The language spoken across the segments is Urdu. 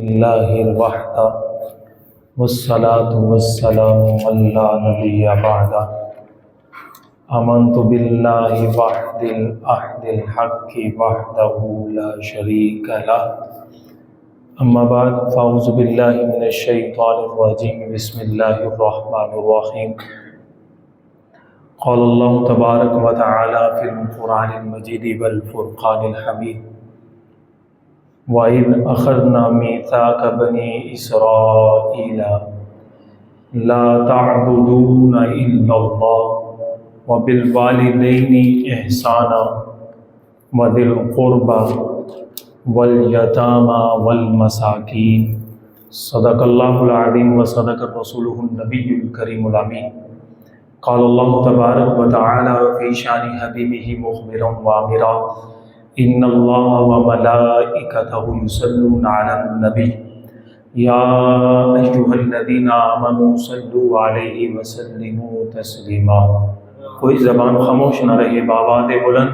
اللہ الوحدہ والصلاة والسلام علی نبی بعد آمنت باللہ وحد الأحد الحق وحدہ لا شریک لہ اما بعد فاعوذ باللہ من الشیطان الرجیم بسم اللہ الرحمن الرحیم قال اللہ تبارک و تعالی فی القرآن المجید والفرقان الحمید وَإِذْ أَخَذْنَا مِيثَاقَ بَنِي إِسْرَائِيلَ لَا تَعْبُدُونَ إِلَّا اللَّهَ وَبِالْوَالِدَيْنِ إِحْسَانًا وَذِي الْقُرْبَى وَالْيَتَامَى وَالْمَسَاكِينِ صدق اللہ العظیم وصدق رسولہ النبی الکریم الامین قال اللہ تبارک و تعالی فی شان حبیبہ مخبرا وآمرا ان اللہ وملائکتہ یصلون علی النبی یا ایھا الذین آمنوا صلوا علیہ وسلموا تسلیما۔ کوئی زبان خاموش نہ رہے، بآواز بلند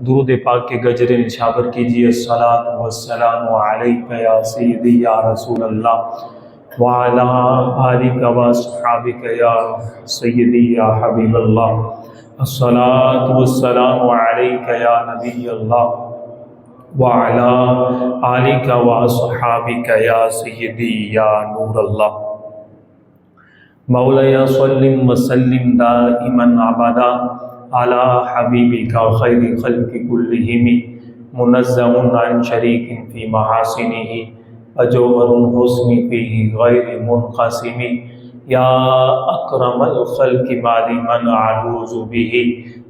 درود پاک کے گجر نشاور کیجیے۔ الصلاۃ والسلام علیک یا سیدی یا رسول اللہ وعلی آلک واصحابک یا سیدی یا حبیب اللہ۔ الصلاۃ والسلام علیک یا نبی اللہ وعلی آلک واصحابک یا سیدی یا نور اللہ۔ مولایا صلی وسلم دائما ابدا علی حبیبک خیر خلق کلہم منزہ عن شریک فی محاسنہ وجوہر الحسن فیہ غیر منقسم یا اکرم الخلق مالی من اعوذ بہ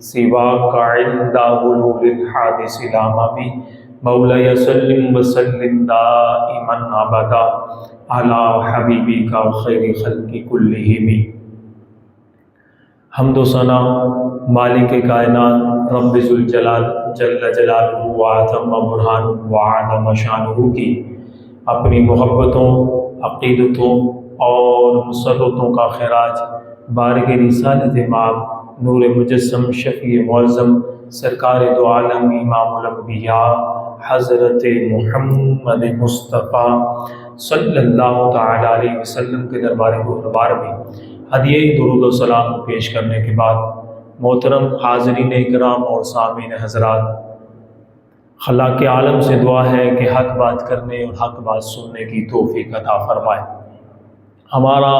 سواک عند حلول الحادث الامم۔ مولایا صلی وسلم دائما ابدا علی حبیبک خیر خلق کلہم۔ حمد و ثنا مالک کائنات رب ذوالجلال جل جلالہ وعظم برہان وعظم شانہ کی اپنی محبتوں، عقیدتوں اور مسرتوں کا خراج بارگہ رسالت مآب نور مجسم شفیع معظم سرکار دو عالم امام الانبیاء حضرت محمد مصطفیٰ صلی اللہ تعالی علیہ وسلم کے دربار میں ہدیہ درود و سلام پیش کرنے کے بعد محترم حاضرین اکرام اور سامعین حضرات، خلاق عالم سے دعا ہے کہ حق بات کرنے اور حق بات سننے کی توفیق عطا فرمائے۔ ہمارا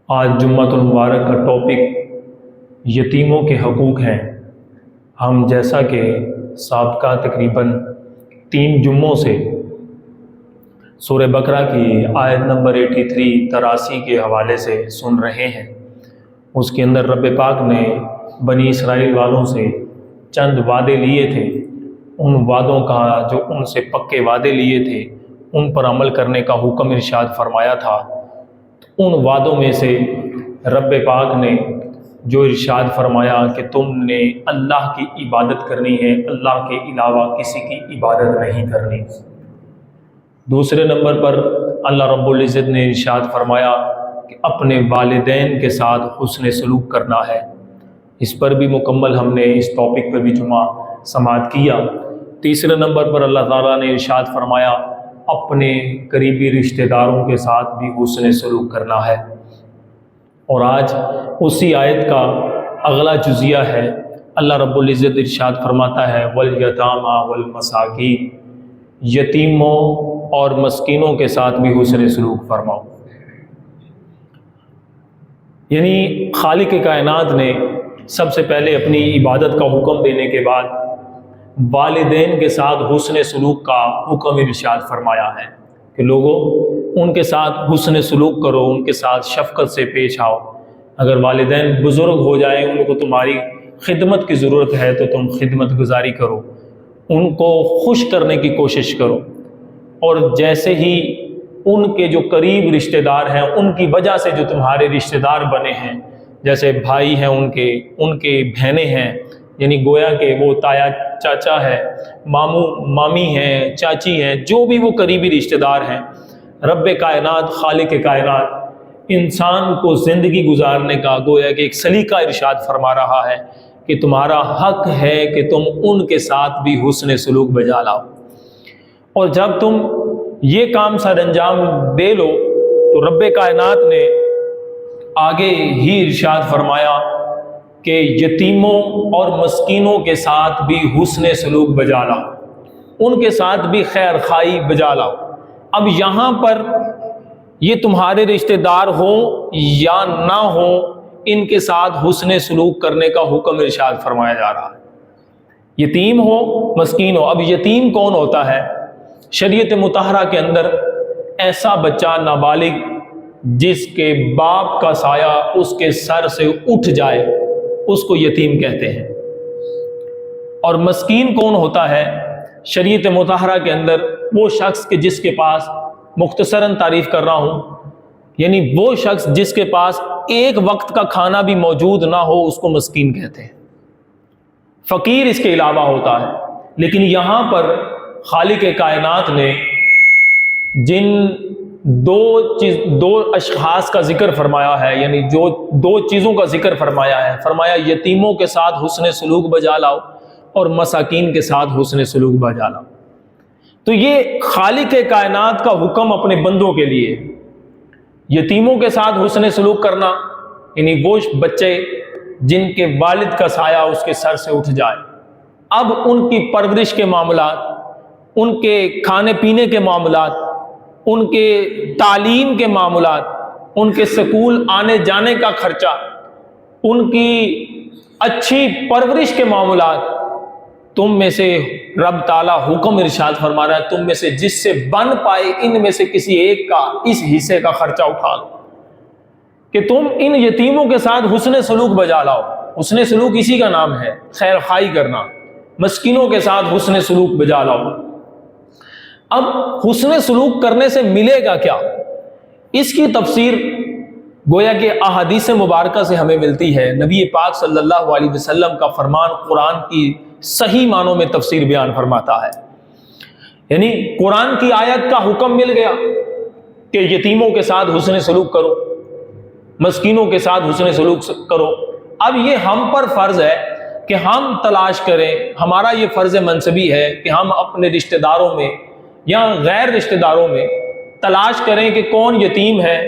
آج جمعۃ المبارک کا ٹاپک یتیموں کے حقوق ہیں۔ ہم جیسا کہ سابقہ تقریباً 3 جمعوں سے سورہ بقرہ کی آیت نمبر 83 کے حوالے سے سن رہے ہیں، اس کے اندر رب پاک نے بنی اسرائیل والوں سے چند وعدے لیے تھے، ان وعدوں کا جو ان سے پکے وعدے لیے تھے ان پر عمل کرنے کا حکم ارشاد فرمایا تھا۔ ان وعدوں میں سے رب پاک نے جو ارشاد فرمایا کہ تم نے اللہ کی عبادت کرنی ہے، اللہ کے علاوہ کسی کی عبادت نہیں کرنی۔ دوسرے نمبر پر اللہ رب العزت نے ارشاد فرمایا کہ اپنے والدین کے ساتھ حسن سلوک کرنا ہے۔ اس پر بھی مکمل ہم نے اس ٹاپک پر بھی جمعہ سماعت کیا۔ تیسرے نمبر پر اللہ تعالیٰ نے ارشاد فرمایا اپنے قریبی رشتہ داروں کے ساتھ بھی حسن سلوک کرنا ہے۔ اور آج اسی آیت کا اگلا جزیہ ہے، اللہ رب العزت ارشاد فرماتا ہے والیتامى والمساکین، یتیموں اور مسکینوں کے ساتھ بھی حسن سلوک فرماؤ۔ یعنی خالق کائنات نے سب سے پہلے اپنی عبادت کا حکم دینے کے بعد والدین کے ساتھ حسن سلوک کا حکم ارشاد فرمایا ہے کہ لوگوں ان کے ساتھ حسن سلوک کرو، ان کے ساتھ شفقت سے پیش آؤ۔ اگر والدین بزرگ ہو جائیں، ان کو تمہاری خدمت کی ضرورت ہے تو تم خدمت گزاری کرو، ان کو خوش کرنے کی کوشش کرو۔ اور جیسے ہی ان کے جو قریب رشتہ دار ہیں، ان کی وجہ سے جو تمہارے رشتہ دار بنے ہیں، جیسے بھائی ہیں ان کے بہنیں ہیں، یعنی گویا کہ وہ تایا چاچا ہے، ماموں مامی ہیں، چاچی ہیں، جو بھی وہ قریبی رشتہ دار ہیں، رب کائنات خالق کائنات انسان کو زندگی گزارنے کا گویا کہ ایک سلیقہ ارشاد فرما رہا ہے کہ تمہارا حق ہے کہ تم ان کے ساتھ بھی حسن سلوک بجا لاؤ۔ اور جب تم یہ کام سر انجام دے لو تو رب کائنات نے آگے ہی ارشاد فرمایا کہ یتیموں اور مسکینوں کے ساتھ بھی حسن سلوک بجا لاؤ، ان کے ساتھ بھی خیر خواہی بجا لاؤ۔ اب یہاں پر یہ تمہارے رشتہ دار ہوں یا نہ ہوں، ان کے ساتھ حسن سلوک کرنے کا حکم ارشاد فرمایا جا رہا ہے، یتیم ہو مسکین ہو۔ اب یتیم کون ہوتا ہے؟ شریعت مطہرہ کے اندر ایسا بچہ نابالغ جس کے باپ کا سایہ اس کے سر سے اٹھ جائے اس کو یتیم کہتے ہیں۔ اور مسکین کون ہوتا ہے؟ شریعت مطہرہ کے اندر وہ شخص کہ جس کے پاس، مختصراً تعریف کر رہا ہوں، یعنی وہ شخص جس کے پاس ایک وقت کا کھانا بھی موجود نہ ہو اس کو مسکین کہتے ہیں۔ فقیر اس کے علاوہ ہوتا ہے۔ لیکن یہاں پر خالق کائنات نے جن دو اشخاص کا ذکر فرمایا ہے، یعنی جو دو چیزوں کا ذکر فرمایا ہے، فرمایا یتیموں کے ساتھ حسن سلوک بجا لاؤ اور مساکین کے ساتھ حسن سلوک بجا لاؤ۔ تو یہ خالق کائنات کا حکم اپنے بندوں کے لیے، یتیموں کے ساتھ حسن سلوک کرنا، یعنی وہ بچے جن کے والد کا سایہ اس کے سر سے اٹھ جائے، اب ان کی پرورش کے معاملات، ان کے کھانے پینے کے معاملات، ان کے تعلیم کے معاملات، ان کے سکول آنے جانے کا خرچہ، ان کی اچھی پرورش کے معاملات، تم میں سے رب تعالیٰ حکم ارشاد فرما رہا ہے تم میں سے جس سے بن پائے ان میں سے کسی ایک کا اس حصے کا خرچہ اٹھا لو، کہ تم ان یتیموں کے ساتھ حسن سلوک بجا لاؤ۔ حسن سلوک اسی کا نام ہے، خیر خواہی کرنا، مسکینوں کے ساتھ حسن سلوک بجا لاؤ۔ اب حسن سلوک کرنے سے ملے گا کیا؟ اس کی تفسیر گویا کہ احادیث مبارکہ سے ہمیں ملتی ہے۔ نبی پاک صلی اللہ علیہ وسلم کا فرمان قرآن کی صحیح معنوں میں تفسیر بیان فرماتا ہے، یعنی قرآن کی آیت کا حکم مل گیا کہ یتیموں کے ساتھ حسن سلوک کرو، مسکینوں کے ساتھ حسن سلوک کرو۔ اب یہ ہم پر فرض ہے کہ ہم تلاش کریں، ہمارا یہ فرض منصبی ہے کہ ہم اپنے رشتہ داروں میں یا غیر رشتہ داروں میں تلاش کریں کہ کون یتیم ہے،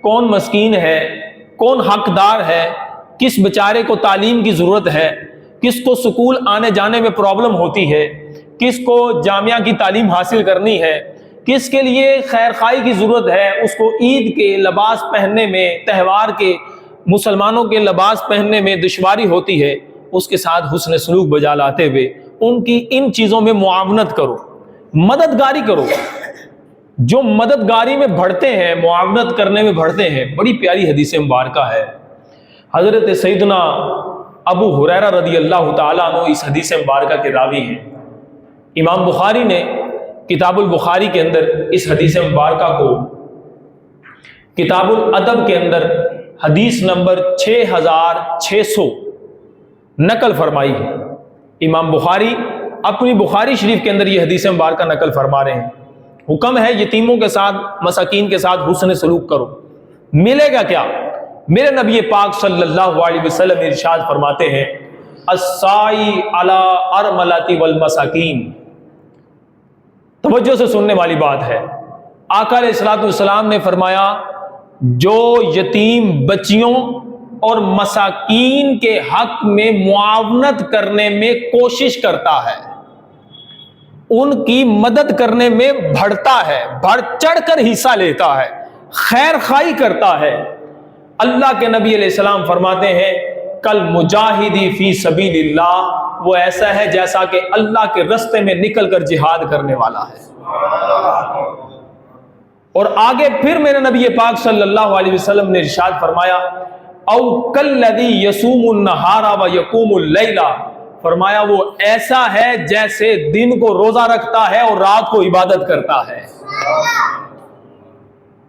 کون مسکین ہے، کون حقدار ہے، کس بیچارے کو تعلیم کی ضرورت ہے، کس کو سکول آنے جانے میں پرابلم ہوتی ہے، کس کو جامعہ کی تعلیم حاصل کرنی ہے، کس کے لیے خیر خواہی کی ضرورت ہے، اس کو عید کے لباس پہننے میں، تہوار کے مسلمانوں کے لباس پہننے میں دشواری ہوتی ہے، اس کے ساتھ حسن سلوک بجا لاتے ہوئے ان کی ان چیزوں میں معاونت کرو، مددگاری کرو۔ جو مددگاری میں بڑھتے ہیں، معاونت کرنے میں بڑھتے ہیں، بڑی پیاری حدیث مبارکہ ہے۔ حضرت سیدنا ابو ہریرہ رضی اللہ تعالیٰ عنہ اس حدیث مبارکہ کے راوی ہیں۔ امام بخاری نے کتاب البخاری کے اندر اس حدیث مبارکہ کو کتاب الادب کے اندر حدیث نمبر 6600 نقل فرمائی ہے۔ امام بخاری اپنی بخاری شریف کے اندر یہ حدیث مبارکہ نقل فرما رہے ہیں۔ حکم ہے یتیموں کے ساتھ، مساکین کے ساتھ حسن سلوک کرو۔ ملے گا کیا؟ میرے نبی پاک صلی اللہ علیہ وسلم ارشاد فرماتے ہیں السائی علی ارملۃ والمساکین۔ توجہ سے سننے والی بات ہے۔ آقا علیہ الصلوۃ والسلام نے فرمایا جو یتیم بچیوں اور مساکین کے حق میں معاونت کرنے میں کوشش کرتا ہے، ان کی مدد کرنے میں بڑھتا ہے، بڑھ چڑھ کر حصہ لیتا ہے، خیر خواہی کرتا ہے، اللہ کے نبی علیہ السلام فرماتے ہیں کل مجاہدی فی سبیل اللہ، وہ ایسا ہے جیسا کہ اللہ کے رستے میں نکل کر جہاد کرنے والا ہے۔ اور آگے پھر میرے نبی پاک صلی اللہ علیہ وسلم نے ارشاد فرمایا او کلذی یصوم النہار ویقوم اللیل، فرمایا وہ ایسا ہے جیسے دن کو روزہ رکھتا ہے اور رات کو عبادت کرتا ہے۔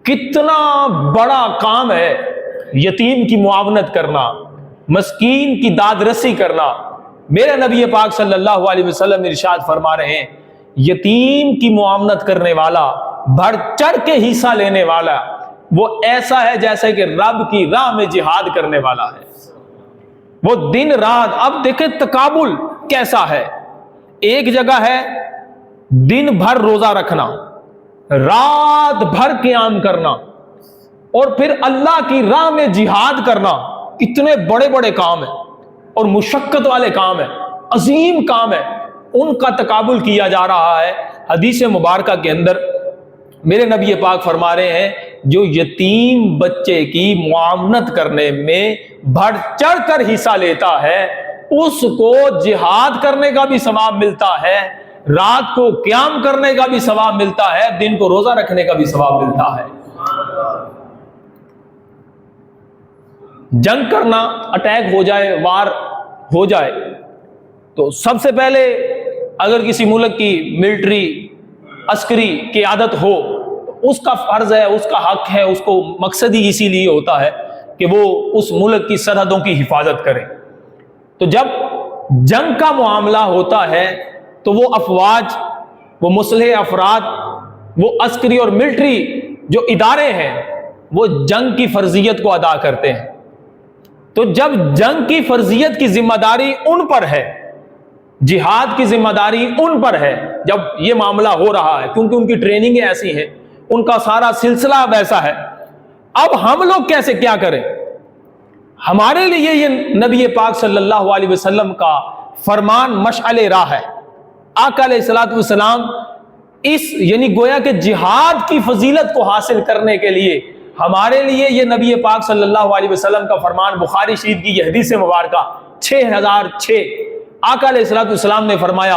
کتنا بڑا کام ہے یتیم کی معاونت کرنا، مسکین کی داد رسی کرنا۔ میرے نبی پاک صلی اللہ علیہ وسلم ارشاد فرما رہے ہیں یتیم کی معاونت کرنے والا، بڑھ چڑھ کے حصہ لینے والا، وہ ایسا ہے جیسے کہ رب کی راہ میں جہاد کرنے والا ہے۔ وہ دن رات، اب دیکھیں تقابل کیسا ہے۔ ایک جگہ ہے دن بھر روزہ رکھنا، رات بھر قیام کرنا اور پھر اللہ کی راہ میں جہاد کرنا، اتنے بڑے بڑے کام ہیں اور مشقت والے کام ہیں، عظیم کام ہے، ان کا تقابل کیا جا رہا ہے۔ حدیث مبارکہ کے اندر میرے نبی پاک فرما رہے ہیں جو یتیم بچے کی معاونت کرنے میں بڑھ چڑھ کر حصہ لیتا ہے اس کو جہاد کرنے کا بھی ثواب ملتا ہے، رات کو قیام کرنے کا بھی ثواب ملتا ہے، دن کو روزہ رکھنے کا بھی ثواب ملتا ہے۔ جنگ کرنا، اٹیک ہو جائے، وار ہو جائے، تو سب سے پہلے اگر کسی ملک کی ملٹری عسکری قیادت ہو تو اس کا فرض ہے، اس کا حق ہے، اس کو مقصد ہی اسی لیے ہوتا ہے کہ وہ اس ملک کی سرحدوں کی حفاظت کرے۔ تو جب جنگ کا معاملہ ہوتا ہے تو وہ افواج، وہ مسلح افراد، وہ عسکری اور ملٹری جو ادارے ہیں وہ جنگ کی فرضیت کو ادا کرتے ہیں۔ تو جب جنگ کی فرضیت کی ذمہ داری ان پر ہے، جہاد کی ذمہ داری ان پر ہے، جب یہ معاملہ ہو رہا ہے کیونکہ ان کی ٹریننگیں ایسی ہیں، ان کا سارا سلسلہ ویسا ہے، اب ہم لوگ کیسے کیا کریں؟ ہمارے لیے یہ نبی پاک صلی اللہ علیہ وسلم کا فرمان مشعل راہ ہے۔ آقا علیہ الصلوۃ والسلام اس یعنی گویا کہ جہاد کی فضیلت کو حاصل کرنے کے لیے ہمارے لیے یہ نبی پاک صلی اللہ علیہ وسلم کا فرمان، بخاری شریف کی یہ حدیث مبارکہ 6006، آقا علیہ الصلوۃ والسلام نے فرمایا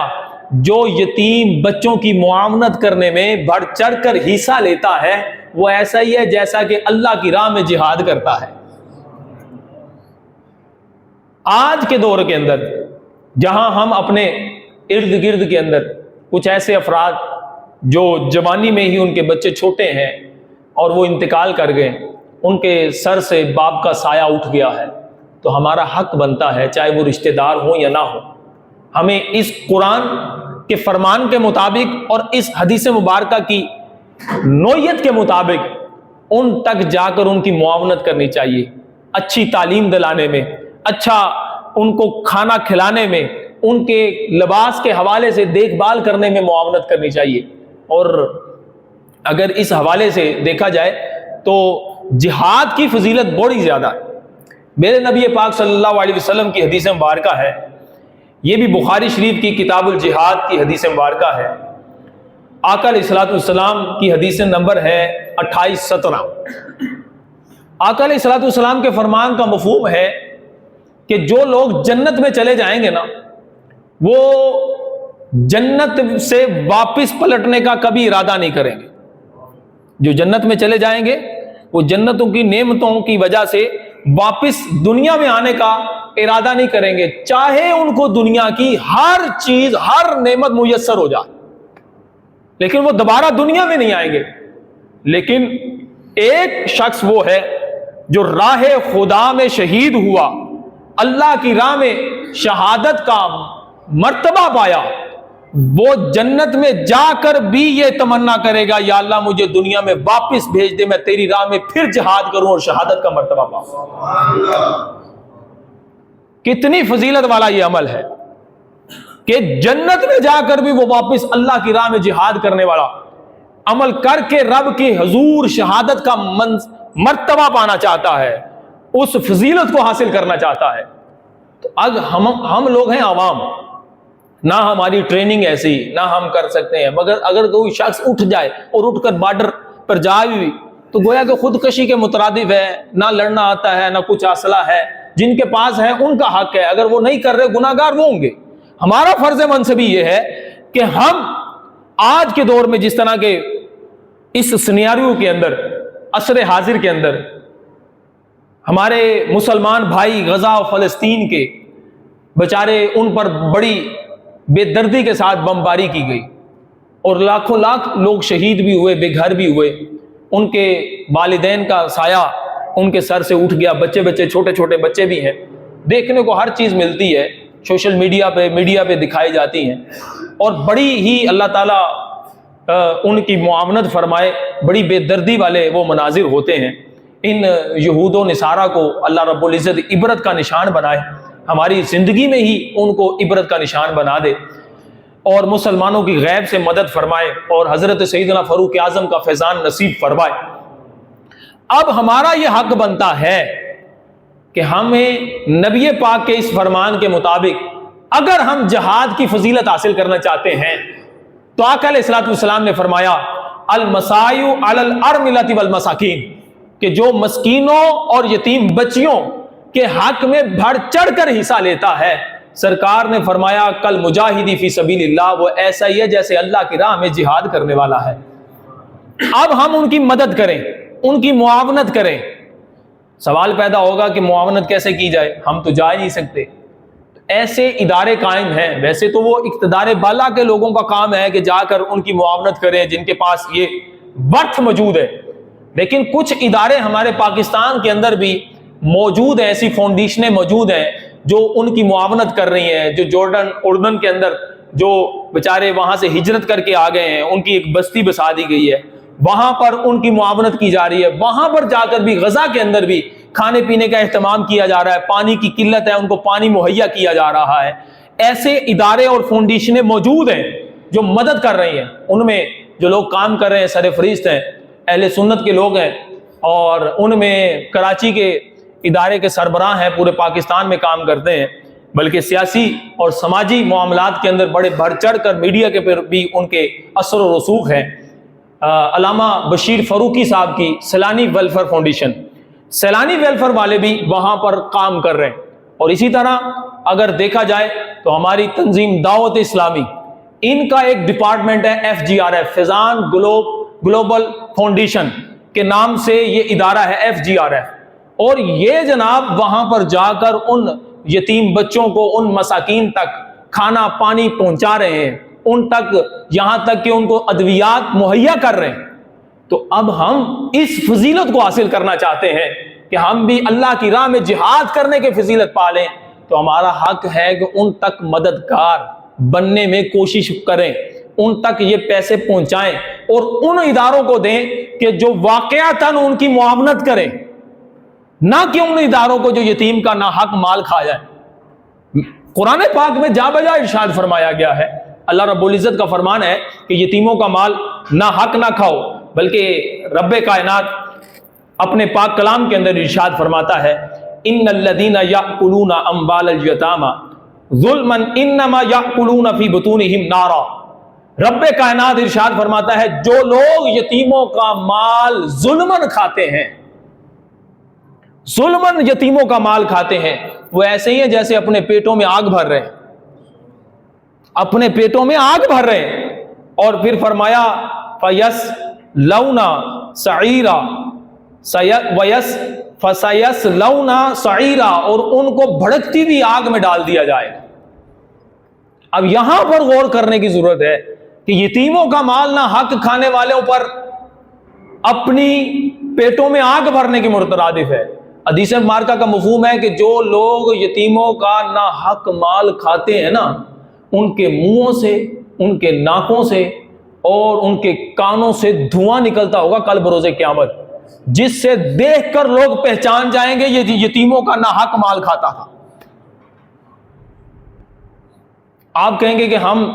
جو یتیم بچوں کی معاونت کرنے میں بڑھ چڑھ کر حصہ لیتا ہے وہ ایسا ہی ہے جیسا کہ اللہ کی راہ میں جہاد کرتا ہے۔ آج کے دور کے اندر جہاں ہم اپنے ارد گرد کے اندر کچھ ایسے افراد جو جوانی میں ہی ان کے بچے چھوٹے ہیں اور وہ انتقال کر گئے، ان کے سر سے باپ کا سایہ اٹھ گیا ہے، تو ہمارا حق بنتا ہے چاہے وہ رشتہ دار ہوں یا نہ ہوں، ہمیں اس قرآن کے فرمان کے مطابق اور اس حدیث مبارکہ کی نوعیت کے مطابق ان تک جا کر ان کی معاونت کرنی چاہیے، اچھی تعلیم دلانے میں، اچھا ان کو کھانا کھلانے میں، ان کے لباس کے حوالے سے دیکھ بھال کرنے میں معاونت کرنی چاہیے۔ اور اگر اس حوالے سے دیکھا جائے تو جہاد کی فضیلت بڑی زیادہ ہے۔ میرے نبی پاک صلی اللہ علیہ وسلم کی حدیث مبارکہ ہے، یہ بھی بخاری شریف کی کتاب الجہاد کی حدیث مبارکہ ہے، آقا علیہ الصلوۃ والسلام کی حدیث نمبر ہے 2817۔ آقا علیہ الصلوۃ والسلام کے فرمان کا مفہوم ہے کہ جو لوگ جنت میں چلے جائیں گے نا وہ جنت سے واپس پلٹنے کا کبھی ارادہ نہیں کریں گے۔ جو جنت میں چلے جائیں گے وہ جنتوں کی نعمتوں کی وجہ سے واپس دنیا میں آنے کا ارادہ نہیں کریں گے، چاہے ان کو دنیا کی ہر چیز، ہر نعمت میسر ہو جائے، لیکن وہ دوبارہ دنیا میں نہیں آئیں گے۔ لیکن ایک شخص وہ ہے جو راہ خدا میں شہید ہوا، اللہ کی راہ میں شہادت کا مرتبہ پایا، وہ جنت میں جا کر بھی یہ تمنا کرے گا یا اللہ مجھے دنیا میں واپس بھیج دے، میں تیری راہ میں پھر جہاد کروں اور شہادت کا مرتبہ پاؤں۔ کتنی فضیلت والا یہ عمل ہے کہ جنت میں جا کر بھی وہ واپس اللہ کی راہ میں جہاد کرنے والا عمل کر کے رب کے حضور شہادت کا مرتبہ پانا چاہتا ہے، اس فضیلت کو حاصل کرنا چاہتا ہے۔ تو اب ہم لوگ ہیں عوام، نہ ہماری ٹریننگ ایسی، نہ ہم کر سکتے ہیں، مگر اگر کوئی شخص اٹھ جائے اور اٹھ کر بارڈر پر جائے بھی تو گویا کہ خودکشی کے مترادف ہے، نہ لڑنا آتا ہے، نہ کچھ اسلحہ ہے، جن کے پاس ہے ان کا حق ہے، اگر وہ نہیں کر رہے گناہ گار وہ ہوں گے۔ ہمارا فرض منصبی یہ ہے کہ ہم آج کے دور میں جس طرح کے اس سینیریو کے اندر، عصر حاضر کے اندر ہمارے مسلمان بھائی غزہ و فلسطین کے بیچارے ان پر بڑی بے دردی کے ساتھ بمباری کی گئی اور لاکھوں لاکھ لوگ شہید بھی ہوئے، بے گھر بھی ہوئے، ان کے والدین کا سایہ ان کے سر سے اٹھ گیا، بچے چھوٹے چھوٹے بچے بھی ہیں، دیکھنے کو ہر چیز ملتی ہے، سوشل میڈیا پہ دکھائی جاتی ہیں، اور بڑی ہی اللہ تعالیٰ ان کی معاونت فرمائے، بڑی بے دردی والے وہ مناظر ہوتے ہیں۔ ان یہود و نصارہ کو اللہ رب العزت عبرت کا نشان بنائے، ہماری زندگی میں ہی ان کو عبرت کا نشان بنا دے۔ اور مسلمانوں کی غیب سے مدد فرمائے اور حضرت سیدنا فاروق اعظم کا فیضان نصیب فرمائے۔ اب ہمارا یہ حق بنتا ہے کہ ہمیں نبی پاک کے اس فرمان کے مطابق اگر ہم جہاد کی فضیلت حاصل کرنا چاہتے ہیں تو آقا علیہ الصلوۃ والسلام نے فرمایا المسائع علی الارملۃ والمساکین، کہ جو مسکینوں اور یتیم بچیوں کے حق میں بڑھ چڑھ کر حصہ لیتا ہے، سرکار نے فرمایا کل مجاہدی فی سبیل اللہ، وہ ایسا ہی ہے جیسے اللہ کی راہ میں جہاد کرنے والا ہے۔ اب ہم ان کی مدد کریں، ان کی معاونت کریں۔ سوال پیدا ہوگا کہ معاونت کیسے کی جائے، ہم تو جا ہی نہیں سکتے۔ ایسے ادارے قائم ہیں، ویسے تو وہ اقتدار بالا کے لوگوں کا کام ہے کہ جا کر ان کی معاونت کریں جن کے پاس یہ وقت موجود ہے، لیکن کچھ ادارے ہمارے پاکستان کے اندر بھی موجود ہیں، ایسی فاؤنڈیشنیں موجود ہیں جو ان کی معاونت کر رہی ہیں، جو جارڈن اردن کے اندر جو بیچارے وہاں سے ہجرت کر کے آ گئے ہیں، ان کی ایک بستی بسا دی گئی ہے، وہاں پر ان کی معاونت کی جا رہی ہے۔ وہاں پر جا کر بھی غزہ کے اندر بھی کھانے پینے کا اہتمام کیا جا رہا ہے، پانی کی قلت ہے، ان کو پانی مہیا کیا جا رہا ہے۔ ایسے ادارے اور فاؤنڈیشنیں موجود ہیں جو مدد کر رہی ہیں، ان میں جو لوگ کام کر رہے ہیں سر فہرست ہیں، اہل سنت کے لوگ ہیں، اور ان میں کراچی کے ادارے کے سربراہ ہیں، پورے پاکستان میں کام کرتے ہیں، بلکہ سیاسی اور سماجی معاملات کے اندر بڑے بڑھ چڑھ کر میڈیا کے پر بھی ان کے اثر و رسوخ ہیں۔ علامہ بشیر فاروقی صاحب کی Saylani welfare foundation, Saylani welfare والے بھی وہاں پر کام کر رہے ہیں۔ اور اسی طرح اگر دیکھا جائے تو ہماری تنظیم دعوت اسلامی، ان کا ایک ڈپارٹمنٹ ہے FGRF، فیضان گلوبل فاؤنڈیشن کے نام سے یہ ادارہ ہے FGRF، اور یہ جناب وہاں پر جا کر ان یتیم بچوں کو، ان مساکین تک کھانا پانی پہنچا رہے ہیں، ان تک یہاں تک کہ ان کو ادویات مہیا کر رہے ہیں۔ تو اب ہم اس فضیلت کو حاصل کرنا چاہتے ہیں کہ ہم بھی اللہ کی راہ میں جہاد کرنے کے فضیلت پالیں، تو ہمارا حق ہے کہ ان تک مددگار بننے میں کوشش کریں، ان تک یہ پیسے پہنچائیں اور ان اداروں کو دیں کہ جو واقعتاً ان کی معاونت کریں، نہ کہ ان اداروں کو جو یتیم کا ناحق مال کھا جائے۔ قرآن پاک میں جا بجا ارشاد فرمایا گیا ہے، اللہ رب العزت کا فرمان ہے کہ یتیموں کا مال ناحق نہ کھاؤ، بلکہ رب کائنات اپنے پاک کلام کے اندر ارشاد فرماتا ہے ان الذین یأکلون اموال الیتامی ظلما انما یأکلون فی بطونہم نارا۔ رب کائنات ارشاد فرماتا ہے جو لوگ یتیموں کا مال ظلمن کھاتے ہیں، ظلمن یتیموں کا مال کھاتے ہیں، وہ ایسے ہی ہیں جیسے اپنے پیٹوں میں آگ بھر رہے ہیں، اپنے پیٹوں میں آگ بھر رہے ہیں۔ اور پھر فرمایا فَيَسْلَوْنَ سَعِيرًا فَسَيَسْلَوْنَ سَعِيرًا، اور ان کو بھڑکتی ہوئی آگ میں ڈال دیا جائے۔ اب یہاں پر غور کرنے کی ضرورت ہے کہ یتیموں کا مال نہ حق کھانے والوں پر اپنی پیٹوں میں آگ بھرنے کی مترادف ہے۔ حدیث مبارکہ کا مفہوم ہے کہ جو لوگ یتیموں کا نہ حق مال کھاتے ہیں نا، ان کے منہوں سے، ان کے ناکوں سے اور ان کے کانوں سے دھواں نکلتا ہوگا کل بروز قیامت، جس سے دیکھ کر لوگ پہچان جائیں گے یہ یتیموں کا ناحق مال کھاتا تھا۔ آپ کہیں گے کہ ہم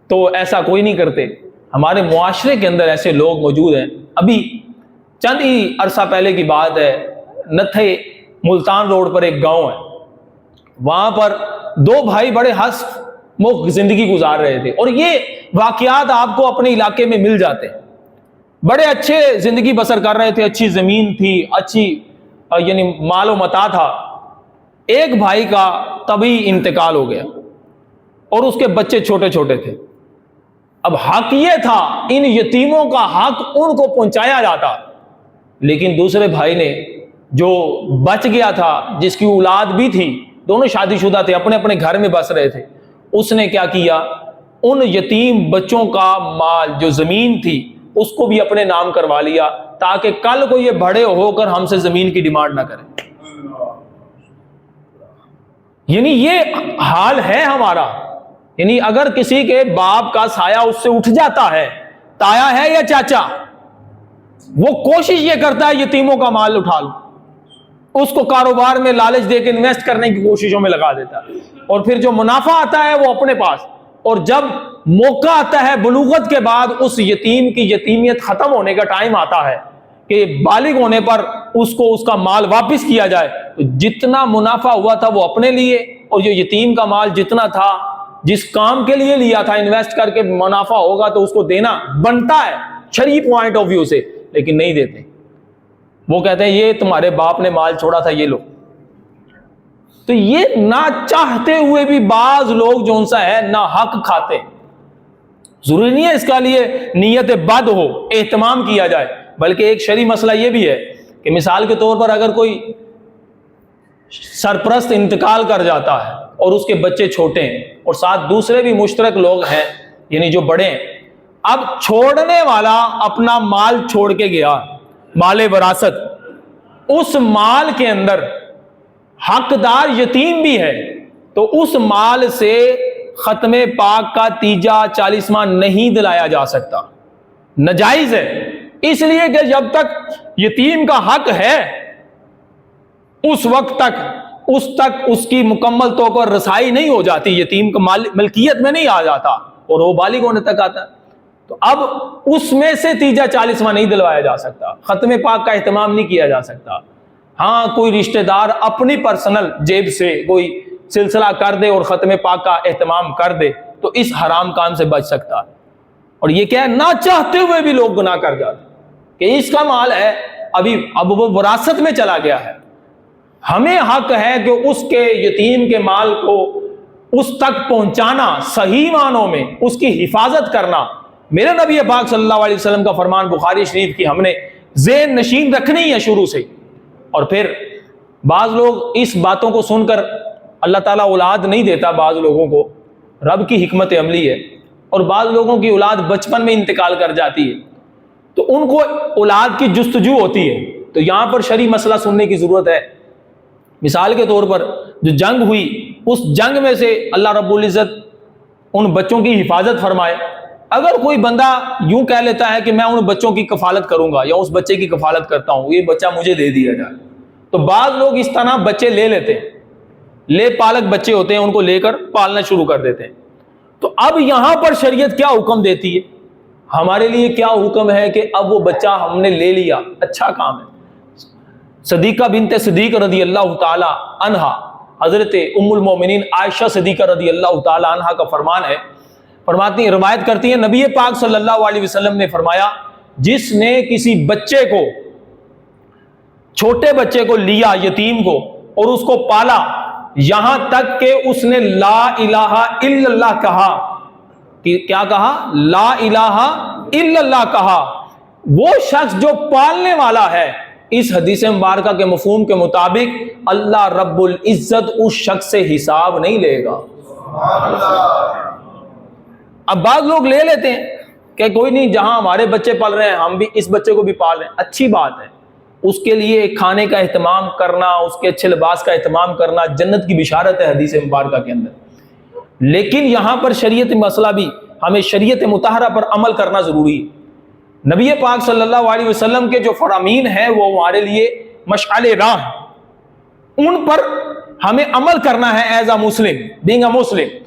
تو ایسا کوئی نہیں کرتے، ہمارے معاشرے کے اندر ایسے لوگ موجود ہیں۔ ابھی چند ہی عرصہ پہلے کی بات ہے، نتھے ملتان روڈ پر ایک گاؤں ہے، وہاں پر دو بھائی بڑے ہنس مخ زندگی گزار رہے تھے، اور یہ واقعات آپ کو اپنے علاقے میں مل جاتے ہیں۔ بڑے اچھے زندگی بسر کر رہے تھے، اچھی زمین تھی، اچھی یعنی مال و متاع تھا۔ ایک بھائی کا طبعی انتقال ہو گیا اور اس کے بچے چھوٹے چھوٹے تھے۔ اب حق یہ تھا ان یتیموں کا حق ان کو پہنچایا جاتا، لیکن دوسرے بھائی نے جو بچ گیا تھا، جس کی اولاد بھی تھی، دونوں شادی شدہ تھے، اپنے اپنے گھر میں بس رہے تھے، اس نے کیا کیا، ان یتیم بچوں کا مال جو زمین تھی اس کو بھی اپنے نام کروا لیا تاکہ کل کو یہ بڑے ہو کر ہم سے زمین کی ڈیمانڈ نہ کریں۔ یعنی یہ حال ہے ہمارا، یعنی اگر کسی کے باپ کا سایہ اس سے اٹھ جاتا ہے، تایا ہے یا چاچا، وہ کوشش یہ کرتا ہے یتیموں کا مال اٹھا لو، اس کو کاروبار میں لالچ دے کے انویسٹ کرنے کی کوششوں میں لگا دیتا ہے، اور پھر جو منافع آتا ہے وہ اپنے پاس، اور جب موقع آتا ہے بلوغت کے بعد، اس یتیم کی یتیمیت ختم ہونے کا ٹائم آتا ہے کہ بالغ ہونے پر اس کو اس کا مال واپس کیا جائے، تو جتنا منافع ہوا تھا وہ اپنے لیے، اور جو یتیم کا مال جتنا تھا جس کام کے لیے لیا تھا انویسٹ کر کے منافع ہوگا تو اس کو دینا بنتا ہے شرعی پوائنٹ آف ویو سے، لیکن نہیں دیتے۔ وہ کہتے ہیں یہ تمہارے باپ نے مال چھوڑا تھا، یہ لو۔ تو یہ نہ چاہتے ہوئے بھی بعض لوگ جو ان سے ہے نہ حق کھاتے۔ ضروری نہیں ہے اس کا لیے نیت بد ہو اہتمام کیا جائے، بلکہ ایک شرعی مسئلہ یہ بھی ہے کہ مثال کے طور پر اگر کوئی سرپرست انتقال کر جاتا ہے اور اس کے بچے چھوٹے ہیں اور ساتھ دوسرے بھی مشترک لوگ ہیں یعنی جو بڑے ہیں، اب چھوڑنے والا اپنا مال چھوڑ کے گیا، مال وراثت، اس مال کے اندر حقدار یتیم بھی ہے، تو اس مال سے ختم پاک کا تیجا 40واں نہیں دلایا جا سکتا، ناجائز ہے، اس لیے کہ جب تک یتیم کا حق ہے اس وقت تک اس کی مکمل طور پر رسائی نہیں ہو جاتی، یتیم کا ملکیت میں نہیں آ جاتا اور وہ بالغ ہونے تک آتا ہے، تو اب اس میں سے تیجا 40واں نہیں دلوایا جا سکتا، ختم پاک کا اہتمام نہیں کیا جا سکتا۔ ہاں کوئی رشتہ دار اپنی پرسنل جیب سے کوئی سلسلہ کر دے اور ختم پاک کا اہتمام کر دے تو اس حرام کام سے بچ سکتا ہے، اور یہ کیا ہے نہ چاہتے ہوئے بھی لوگ گناہ کر جاتے کہ اس کا مال ہے اب وہ وراثت میں چلا گیا ہے، ہمیں حق ہے کہ اس کے یتیم کے مال کو اس تک پہنچانا، صحیح معنوں میں اس کی حفاظت کرنا۔ میرے نبی پاک صلی اللہ علیہ وسلم کا فرمان بخاری شریف کی ہم نے ذہن نشین رکھنی ہے شروع سے۔ اور پھر بعض لوگ اس باتوں کو سن کر، اللہ تعالیٰ اولاد نہیں دیتا بعض لوگوں کو، رب کی حکمت عملی ہے، اور بعض لوگوں کی اولاد بچپن میں انتقال کر جاتی ہے تو ان کو اولاد کی جستجو ہوتی ہے، تو یہاں پر شرعی مسئلہ سننے کی ضرورت ہے۔ مثال کے طور پر جو جنگ ہوئی، اس جنگ میں سے اللہ رب العزت ان بچوں کی حفاظت فرمائے۔ اگر کوئی بندہ یوں کہہ لیتا ہے کہ میں ان بچوں کی کفالت کروں گا یا اس بچے کی کفالت کرتا ہوں، یہ بچہ مجھے دے دیا جائے، تو بعض لوگ اس طرح بچے لے لیتے ہیں، لے پالک بچے ہوتے ہیں، ان کو لے کر پالنا شروع کر دیتے ہیں۔ تو اب یہاں پر شریعت کیا حکم دیتی ہے، ہمارے لیے کیا حکم ہے کہ اب وہ بچہ ہم نے لے لیا، اچھا کام ہے۔ صدیقہ بنت صدیق رضی اللہ تعالی عنہا، حضرت ام المومنین عائشہ صدیقہ رضی اللہ تعالی عنہا کا فرمان ہے، فرماتی ہیں، روایت کرتی ہیں، نبی پاک صلی اللہ علیہ وسلم نے فرمایا، جس نے کسی بچے کو، چھوٹے بچے کو لیا، یتیم کو، اور اس کو پالا یہاں تک کہ اس نے لا الہ الا اللہ کہا، کیا کہا؟ لا الہ الا اللہ کہا، وہ شخص جو پالنے والا ہے، اس حدیث مبارکہ کے مفہوم کے مطابق اللہ رب العزت اس شخص سے حساب نہیں لے گا۔ اب بعض لوگ لے لیتے ہیں کہ کوئی نہیں، جہاں ہمارے بچے پال رہے ہیں ہم بھی اس بچے کو بھی پال رہے ہیں، اچھی بات ہے، اس کے لیے کھانے کا اہتمام کرنا، اس کے اچھے لباس کا اہتمام کرنا جنت کی بشارت ہے حدیث مبارکہ کے اندر، لیکن یہاں پر شریعت مسئلہ بھی، ہمیں شریعت مطہرہ پر عمل کرنا ضروری ہے۔ نبی پاک صلی اللہ علیہ وسلم کے جو فرامین ہیں وہ ہمارے لیے مشعل راہ، ان پر ہمیں عمل کرنا ہے as a Muslim, being a مسلم۔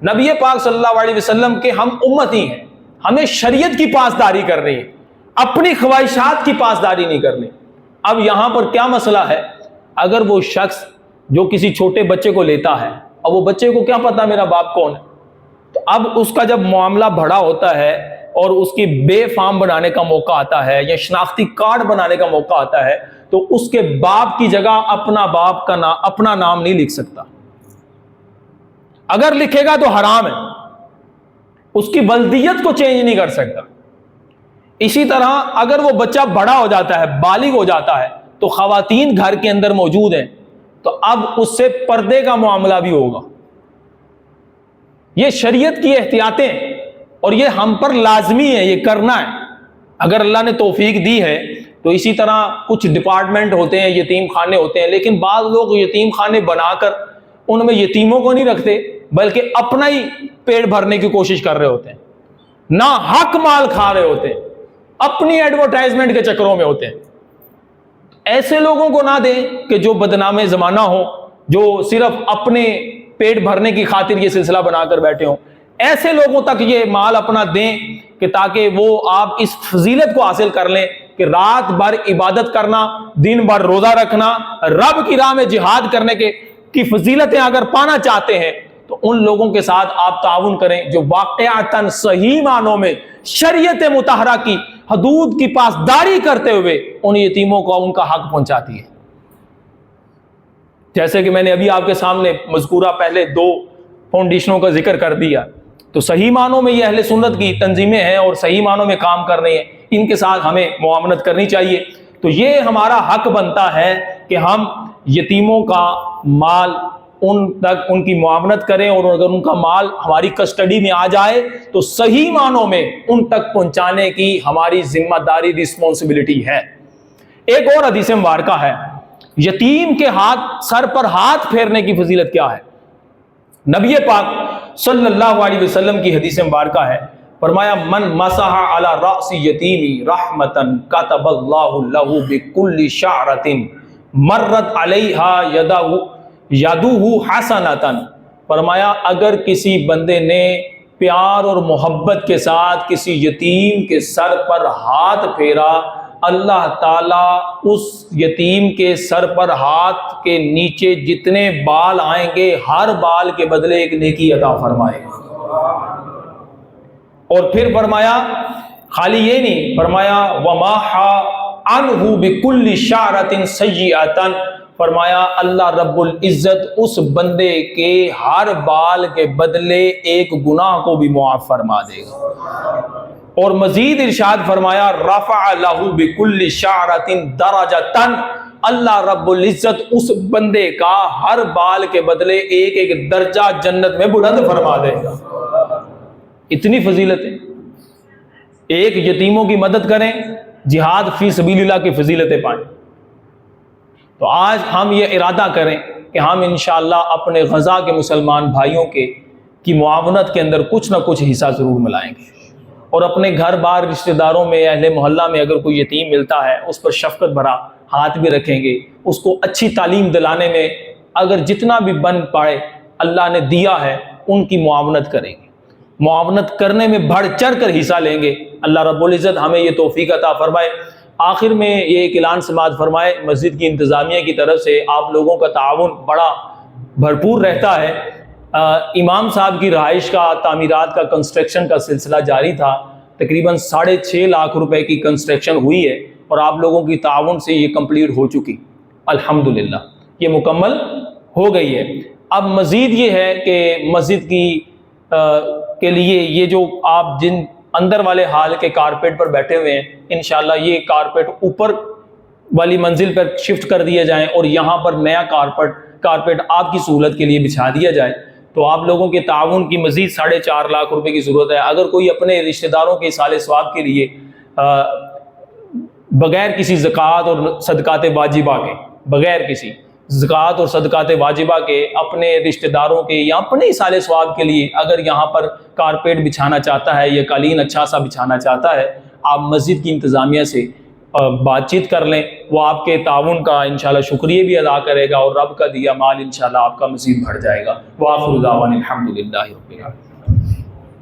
نبی پاک صلی اللہ علیہ وسلم کے ہم امتی ہیں، ہمیں شریعت کی پاسداری کرنی ہے، اپنی خواہشات کی پاسداری نہیں کرنی۔ اب یہاں پر کیا مسئلہ ہے، اگر وہ شخص جو کسی چھوٹے بچے کو لیتا ہے اور وہ بچے کو کیا پتا میرا باپ کون ہے، تو اب اس کا جب معاملہ بڑا ہوتا ہے اور اس کی بے فارم بنانے کا موقع آتا ہے یا شناختی کارڈ بنانے کا موقع آتا ہے، تو اس کے باپ کی جگہ اپنا باپ کا نام، اپنا نام نہیں لکھ سکتا، اگر لکھے گا تو حرام ہے، اس کی ولدیت کو چینج نہیں کر سکتا۔ اسی طرح اگر وہ بچہ بڑا ہو جاتا ہے، بالغ ہو جاتا ہے، تو خواتین گھر کے اندر موجود ہیں تو اب اس سے پردے کا معاملہ بھی ہوگا۔ یہ شریعت کی احتیاطیں اور یہ ہم پر لازمی ہے، یہ کرنا ہے۔ اگر اللہ نے توفیق دی ہے تو اسی طرح کچھ ڈپارٹمنٹ ہوتے ہیں، یتیم خانے ہوتے ہیں، لیکن بعض لوگ یتیم خانے بنا کر ان میں یتیموں کو نہیں رکھتے بلکہ اپنا ہی پیٹ بھرنے کی کوشش کر رہے ہوتے ہیں، نہ حق مال کھا رہے ہوتے ہیں، اپنی ایڈورٹائزمنٹ کے چکروں میں ہوتے ہیں۔ ایسے لوگوں کو نہ دیں کہ جو بدنام زمانہ ہو، جو صرف اپنے پیٹ بھرنے کی خاطر یہ سلسلہ بنا کر بیٹھے ہوں۔ ایسے لوگوں تک یہ مال اپنا دیں کہ تاکہ وہ آپ اس فضیلت کو حاصل کر لیں کہ رات بھر عبادت کرنا، دن بھر روزہ رکھنا، رب کی راہ میں جہاد کرنے کی فضیلتیں اگر پانا چاہتے ہیں تو ان لوگوں کے ساتھ آپ تعاون کریں جو واقعتاً صحیح معنوں میں شریعت مطہرہ کی حدود کی پاسداری کرتے ہوئے ان یتیموں کو ان کا حق پہنچاتی ہے۔ جیسے کہ میں نے ابھی آپ کے سامنے مذکورہ پہلے 2 فاؤنڈیشنوں کا ذکر کر دیا، تو صحیح معنوں میں یہ اہل سنت کی تنظیمیں ہیں اور صحیح معنوں میں کام کر رہی ہیں، ان کے ساتھ ہمیں معاونت کرنی چاہیے۔ تو یہ ہمارا حق بنتا ہے کہ ہم یتیموں کا مال ان تک ان کی معاونت کریں، اور اگر ان کا مال ہماری کسٹڈی میں آ جائے تو صحیح معنوں میں ان تک پہنچانے کی ہماری ذمہ داری، رسپانسبلٹی ہے۔ ایک اور حدیث مبارکہ ہے، یتیم کے سر پر ہاتھ پھیرنے کی فضیلت کیا ہے؟ نبی پاک صلی اللہ علیہ وسلم کی حدیث مبارکہ ہے، فرمایا من مسح علی رأس یتیمی رحمتا کتب اللہ لہ بکل شعرۃ مرت علیہا یدہ حسنۃ، فرمایا اگر کسی بندے نے پیار اور محبت کے ساتھ کسی یتیم کے سر پر ہاتھ پھیرا، اللہ تعالیٰ اس یتیم کے سر پر ہاتھ کے نیچے جتنے بال آئیں گے ہر بال کے بدلے ایک نیکی عطا فرمائے گا۔ اور پھر فرمایا خالی یہ نہیں، فرمایا وَمَاحَ عَنْهُ بِكُلِّ شَعْرَةٍ سَيِّئَةً، فرمایا اللہ رب العزت اس بندے کے ہر بال کے بدلے ایک گناہ کو بھی معاف فرما دے گا۔ اور مزید ارشاد فرمایا رفع لہ بکل شعرۃ درجۃ، اللہ رب العزت اس بندے کا ہر بال کے بدلے ایک ایک درجہ جنت میں بلند فرما دے گا۔ اتنی فضیلتیں، ایک یتیموں کی مدد کریں، جہاد فی سبیل اللہ کی فضیلتیں پائیں۔ تو آج ہم یہ ارادہ کریں کہ ہم انشاءاللہ اپنے غزہ کے مسلمان بھائیوں کی معاونت کے اندر کچھ نہ کچھ حصہ ضرور ملائیں گے، اور اپنے گھر بار رشتہ داروں میں اہل محلہ میں اگر کوئی یتیم ملتا ہے اس پر شفقت بھرا ہاتھ بھی رکھیں گے، اس کو اچھی تعلیم دلانے میں اگر جتنا بھی بن پائے اللہ نے دیا ہے ان کی معاونت کریں گے، معاونت کرنے میں بڑھ چڑھ کر حصہ لیں گے۔ اللہ رب العزت ہمیں یہ توفیق عطا فرمائے۔ آخر میں یہ ایک اعلان سماعت فرمائے، مسجد کی انتظامیہ کی طرف سے آپ لوگوں کا تعاون بڑا بھرپور رہتا ہے۔ امام صاحب کی رہائش کا تعمیرات کا کنسٹرکشن کا سلسلہ جاری تھا، تقریباً 6.5 لاکھ روپے کی کنسٹرکشن ہوئی ہے، اور آپ لوگوں کی تعاون سے یہ کمپلیٹ ہو چکی، الحمدللہ یہ مکمل ہو گئی ہے۔ اب مزید یہ ہے کہ مسجد کے لیے یہ جو آپ جن اندر والے ہال کے کارپیٹ پر بیٹھے ہوئے ہیں، انشاءاللہ یہ کارپیٹ اوپر والی منزل پر شفٹ کر دیے جائیں، اور یہاں پر نیا کارپیٹ آپ کی سہولت کے لیے بچھا دیا جائے۔ تو آپ لوگوں کے تعاون کی مزید 4.5 لاکھ روپے کی ضرورت ہے۔ اگر کوئی اپنے رشتہ داروں کے ایصال ثواب کے لیے بغیر کسی زکوٰۃ اور صدقات واجبہ کے، بغیر کسی زکوٰۃ اور صدقات واجبہ کے اپنے رشتہ داروں کے یا اپنے ایصال ثواب کے لیے اگر یہاں پر کارپیٹ بچھانا چاہتا ہے یا قالین اچھا سا بچھانا چاہتا ہے، آپ مسجد کی انتظامیہ سے بات چیت کر لیں، وہ آپ کے تعاون کا انشاءاللہ شکریہ بھی ادا کرے گا، اور رب کا دیا مال انشاءاللہ آپ کا مزید بڑھ جائے گا۔ وآخر دعوانا الحمدللہ رب العالمین۔